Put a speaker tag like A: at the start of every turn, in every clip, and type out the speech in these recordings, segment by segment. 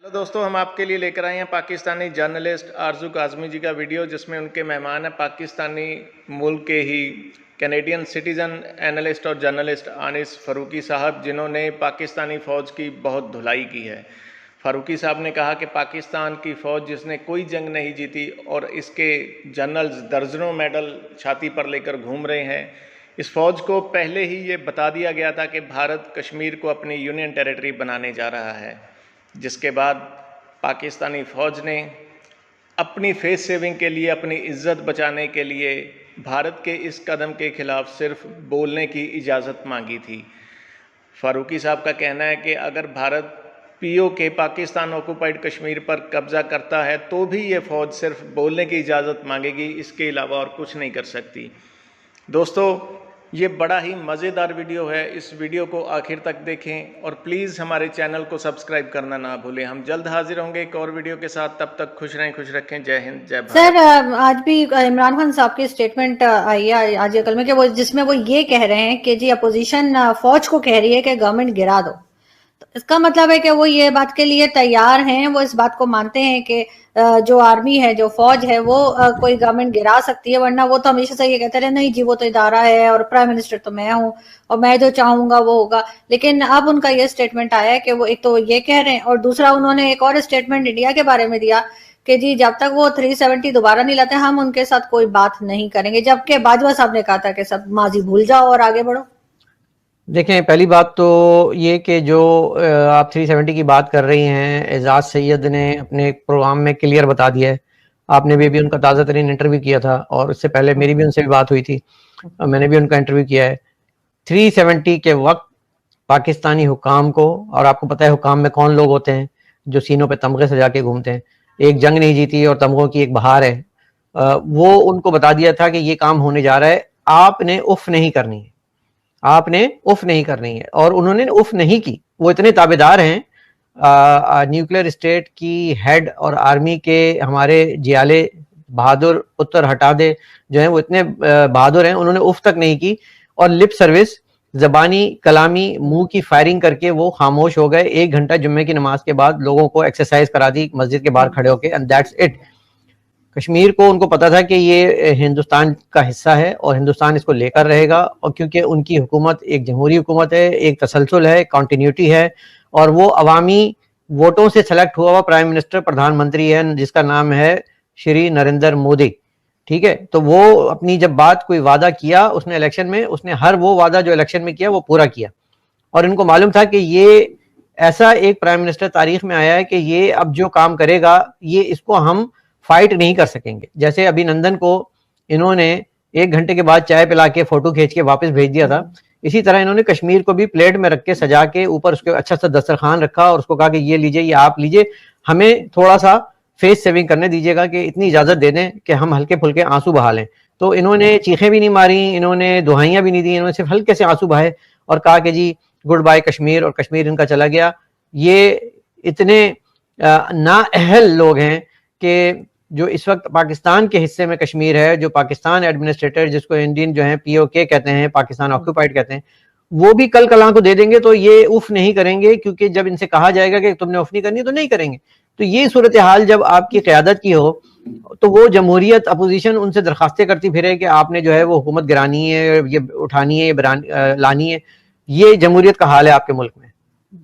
A: Hello दोस्तों, हम आपके लिए लेकर आए हैं पाकिस्तानी जर्नलिस्ट आरजू काज़मी जी का वीडियो, जिसमें उनके मेहमान हैं पाकिस्तानी मुल्क के ही कैनेडियन सिटीज़न एनालिस्ट और जर्नलिस्ट आनिस फ़ारूकी साहब, जिन्होंने पाकिस्तानी फ़ौज की बहुत धुलाई की है। फ़ारूकी साहब ने कहा कि पाकिस्तान की फ़ौज जिसने कोई जंग नहीं जीती और इसके जनरल्स दर्जनों मेडल छाती पर लेकर घूम रहे हैं, इस फ़ौज को पहले ही ये बता दिया गया था कि भारत कश्मीर को अपनी यूनियन टेरिटरी बनाने जा रहा है, जिसके बाद पाकिस्तानी फ़ौज ने अपनी फेस सेविंग के लिए, अपनी इज़्ज़त बचाने के लिए भारत के इस कदम के ख़िलाफ़ सिर्फ बोलने की इजाज़त मांगी थी। फ़ारूकी साहब का कहना है कि अगर भारत पीओके पाकिस्तान ऑक्युपाइड कश्मीर पर कब्ज़ा करता है तो भी ये फ़ौज सिर्फ बोलने की इजाज़त मांगेगी, इसके अलावा और कुछ नहीं कर सकती। दोस्तों, ये बड़ा ही मज़ेदार वीडियो है, इस वीडियो को आखिर तक देखें और प्लीज़ हमारे चैनल को सब्सक्राइब करना ना भूलें। हम जल्द हाजिर होंगे एक और वीडियो के साथ, तब तक खुश रहें, खुश रखें। जय हिंद, जय भारत।
B: सर, आज भी इमरान खान साहब की स्टेटमेंट आई है आज या कल में कि वो जिसमें वो ये कह रहे हैं कि जी अपोजिशन फौज को कह रही है कि गवर्नमेंट गिरा दो। तो इसका मतलब है कि वो ये बात के लिए तैयार हैं, वो इस बात को मानते हैं कि जो आर्मी है, जो फौज है, वो कोई गवर्नमेंट गिरा सकती है, वरना वो तो हमेशा से ये कहते रहे नहीं जी वो तो इदारा है और प्राइम मिनिस्टर तो मैं हूँ और मैं जो चाहूंगा वो होगा। लेकिन अब उनका ये स्टेटमेंट आया है कि वो एक तो ये कह रहे हैं और दूसरा उन्होंने एक और स्टेटमेंट इंडिया के बारे में दिया कि जी जब तक वो 370 दोबारा नहीं लाते हम उनके साथ कोई बात नहीं करेंगे, जबकि बाजवा साहब ने कहा था कि सब माजी भूल जाओ और आगे बढ़ो।
C: देखें, पहली बात तो ये कि जो आप 370 की बात कर रही हैं, एजाज सैयद ने अपने प्रोग्राम में क्लियर बता दिया है। आपने भी उनका ताज़ा तरीन इंटरव्यू किया था और इससे पहले मेरी भी उनसे भी बात हुई थी, मैंने भी उनका इंटरव्यू किया है। 370 के वक्त पाकिस्तानी हुकाम को, और आपको पता है हुकाम में कौन लोग होते हैं जो सीनों पे तमगे सजा के घूमते हैं, एक जंग नहीं जीती और तमगों की एक बहार है, वो उनको बता दिया था कि ये काम होने जा रहा है, आपने उफ नहीं करनी है, आपने उफ नहीं करनी है। और उन्होंने उफ नहीं की। वो इतने ताबेदार हैं न्यूक्लियर स्टेट की हेड और आर्मी के हमारे जियाले बहादुर पुत्र हटा दे जो है, वो इतने बहादुर हैं, उन्होंने उफ तक नहीं की और लिप सर्विस, जबानी कलामी मुंह की फायरिंग करके वो खामोश हो गए। 1 घंटा जुम्मे की नमाज के बाद लोगों को एक्सरसाइज करा दी मस्जिद के बाहर खड़े होके, एंड दैट्स इट। कश्मीर को उनको पता था कि ये हिंदुस्तान का हिस्सा है और हिंदुस्तान इसको लेकर रहेगा, और क्योंकि उनकी हुकूमत एक जमहूरी हुकूमत है, एक तसलसल है, कंटिन्यूटी है, और वो अवामी वोटों से सेलेक्ट हुआ हुआ प्राइम मिनिस्टर प्रधानमंत्री है जिसका नाम है श्री नरेंद्र मोदी। ठीक है, तो वो अपनी जब बात कोई वादा किया उसने इलेक्शन में, उसने हर वो वादा जो इलेक्शन में किया वो पूरा किया। और इनको मालूम था कि ये ऐसा एक प्राइम मिनिस्टर तारीख में आया है कि ये अब जो काम करेगा ये इसको हम फाइट नहीं कर सकेंगे। जैसे अभिनंदन को इन्होंने 1 घंटे के बाद चाय पिला के फोटो खींच के वापस भेज दिया था, इसी तरह इन्होंने कश्मीर को भी प्लेट में रख के सजा के ऊपर उसके अच्छा सा दस्तरखान रखा और उसको कहा कि ये लीजिए, ये आप लीजिए, हमें थोड़ा सा फेस सेविंग करने दीजिएगा कि इतनी इजाजत दे दें कि हम हल्के फुल्के आंसू बहा लें। तो इन्होंने चीखें भी नहीं मारी, इन्होंने दुहाइयां भी नहीं दी, इन्होंने सिर्फ हल्के से आंसू बहाए और कहा कि जी गुड बाय कश्मीर, और कश्मीर इनका चला गया। ये इतने नाअहल लोग हैं कि जो इस वक्त पाकिस्तान के हिस्से में कश्मीर है, जो पाकिस्तान एडमिनिस्ट्रेटर जिसको इंडियन जो है पीओके कहते हैं, पाकिस्तान ऑक्युपाइड कहते हैं, वो भी कल कलां को दे देंगे तो ये उफ नहीं करेंगे, क्योंकि जब इनसे कहा जाएगा कि तुमने उफ नहीं करनी तो नहीं करेंगे। तो ये सूरत हाल जब आपकी क़यादत की हो तो वो जमहूरियत अपोजिशन उनसे दरखास्तें करती फिरे कि आपने जो है वो हुकूमत गिरानी है, ये उठानी है, ये लानी है। ये जमहूरियत का हाल है आपके मुल्क में।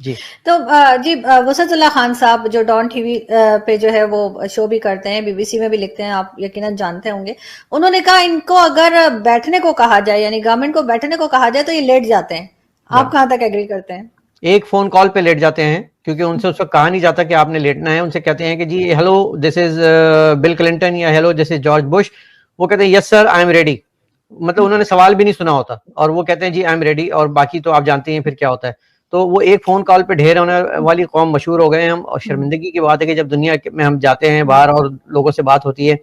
C: जी
B: तो जी वसतुल्लाह खान साहब जो डॉन टीवी पे जो है वो शो भी करते हैं, बीबीसी में भी लिखते हैं, आप यकीनन जानते होंगे। उन्होंने कहा इनको अगर बैठने को कहा जाए, यानी गवर्नमेंट को बैठने को कहा जाए तो ये लेट जाते हैं। आप कहाँ तक एग्री करते हैं?
C: एक फोन कॉल पे लेट जाते हैं, क्योंकि उनसे उस वक्त कहा नहीं जाता कि आपने लेटना है। उनसे कहते हैं कि जी hello this is Bill Clinton या hello this is George Bush. वो कहते हैं yes sir I am ready, मतलब उन्होंने सवाल भी नहीं सुना होता और वो कहते हैं जी आई एम रेडी, और बाकी तो आप जानते हैं फिर क्या होता है। तो वो एक फोन कॉल पे ढेर होने वाली कौम मशहूर हो गए हम। और शर्मिंदगी की बात है कि जब दुनिया में हम जाते हैं बाहर और लोगों से बात होती है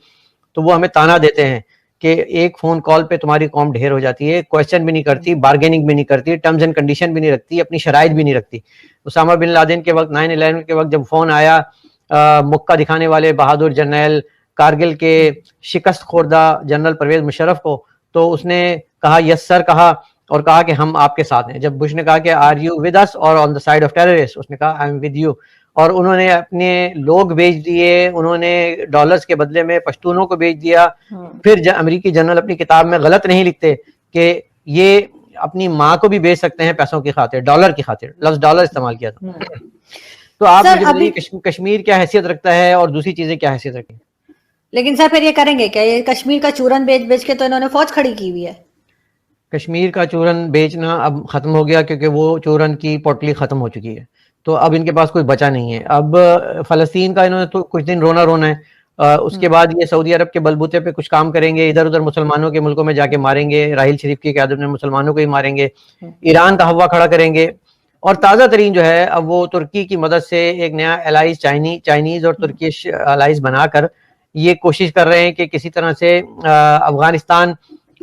C: तो वो हमें ताना देते हैं कि एक फोन कॉल पे तुम्हारी कौम ढेर हो जाती है, क्वेश्चन भी नहीं करती, बार्गेनिंग भी नहीं करती, टर्म्स एंड कंडीशन भी नहीं रखती, अपनी शराइत भी नहीं रखती। उसामा बिन लादेन के वक्त 9/11 के वक्त जब फोन आया मुक्का दिखाने वाले बहादुर जनरल कारगिल के शिकस्त खोरदा जनरल परवेज मुशर्रफ को, तो उसने कहा यस सर कहा और कहा कि हम आपके साथ हैं। जब बुश ने कहा कि आर यू विद अस और on the side of terrorist, उसने कहा आई एम विद यू। اور انہوں نے اپنے لوگ بھیج دیے, انہوں نے ڈالرز کے بدلے میں پشتونوں کو بھیج دیا. پھر امریکی جنرل اپنی کتاب میں غلط نہیں لکھتے کہ یہ اپنی ماں کو بھی بیچ سکتے ہیں پیسوں کی خاطر, ڈالر کی خاطر, لفظ ڈالر استعمال کیا تھا. تو آپ مجھے بتائیے کشمیر کیا حیثیت رکھتا ہے اور دوسری چیزیں کیا حیثیت رکھتی ہیں؟
B: لیکن سر پھر یہ کریں گے کیا, یہ کشمیر کا چورن بیچ بیچ کے تو انہوں نے فوج کھڑی کی ہوئی ہے.
C: کشمیر کا چورن بیچنا اب ختم ہو گیا کیونکہ وہ چورن کی پوٹلی ختم ہو چکی ہے, تو اب ان کے پاس کوئی بچا نہیں ہے. اب فلسطین کا انہوں نے تو کچھ دن رونا ہے, اس کے بعد یہ سعودی عرب کے بلبوتے پہ کچھ کام کریں گے, ادھر ادھر مسلمانوں کے ملکوں میں جا کے ماریں گے, راحیل شریف کی قیادت میں مسلمانوں کو ہی ماریں گے, ایران کا ہوا کھڑا کریں گے. اور تازہ ترین جو ہے اب وہ ترکی کی مدد سے ایک نیا الائز چائنیز اور ترکیش الائز بنا کر یہ کوشش کر رہے ہیں کہ کسی طرح سے افغانستان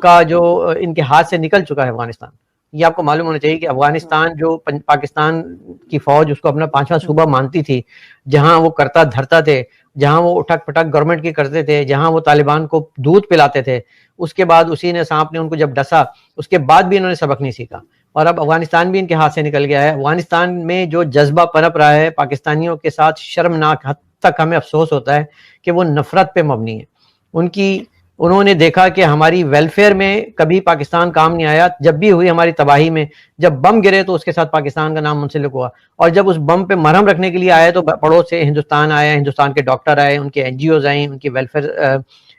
C: کا جو ان کے ہاتھ سے نکل چکا ہے افغانستان. یہ آپ کو معلوم ہونا چاہیے کہ افغانستان جو پاکستان کی فوج اس کو اپنا 5واں صوبہ مانتی تھی, جہاں وہ کرتا دھرتا تھے, جہاں وہ اٹھک پٹک گورنمنٹ کی کرتے تھے, جہاں وہ طالبان کو دودھ پلاتے تھے, اس کے بعد اسی نے سانپ نے ان کو جب ڈسا اس کے بعد بھی انہوں نے سبق نہیں سیکھا, اور اب افغانستان بھی ان کے ہاتھ سے نکل گیا ہے. افغانستان میں جو جذبہ پنپ رہا ہے پاکستانیوں کے ساتھ, شرمناک حد تک ہمیں افسوس ہوتا ہے کہ وہ نفرت پہ مبنی ہے. انہوں نے دیکھا کہ ہماری ویلفیئر میں کبھی پاکستان کام نہیں آیا, جب بھی ہوئی ہماری تباہی میں, جب بم گرے تو اس کے ساتھ پاکستان کا نام منسلک ہوا, اور جب اس بم پہ مرہم رکھنے کے لیے آئے تو پڑوس سے ہندوستان آیا, ہندوستان کے ڈاکٹر آئے, ان کے NGOs آئیں, ان کی ویلفیئر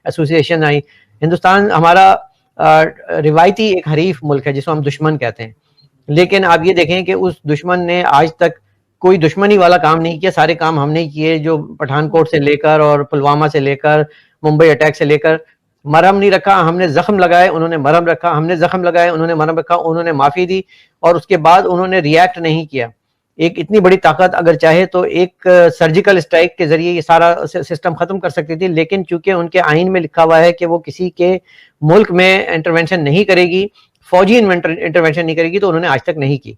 C: ایسوسیشن آئی. ہندوستان ہمارا روایتی ایک حریف ملک ہے جس کو ہم دشمن کہتے ہیں, لیکن آپ یہ دیکھیں کہ اس دشمن نے آج تک کوئی دشمنی والا کام نہیں کیا. سارے کام ہم نے کیے, جو پٹھان کوٹ سے لے کر اور پلوامہ سے لے کر ممبئی اٹیک سے لے کر. مرہم نہیں رکھا, ہم نے زخم لگائے, انہوں نے مرہم رکھا, ہم نے زخم لگائے, انہوں نے مرہم رکھا, انہوں نے معافی دی, اور اس کے بعد انہوں نے ریئیکٹ نہیں کیا. ایک اتنی بڑی طاقت اگر چاہے تو ایک سرجیکل اسٹرائک کے ذریعے یہ سارا سسٹم ختم کر سکتی تھی, لیکن چونکہ ان کے آئین میں لکھا ہوا ہے کہ وہ کسی کے ملک میں انٹرونشن نہیں کرے گی, فوجی انٹرونشن نہیں کرے گی, تو انہوں نے آج تک نہیں کی.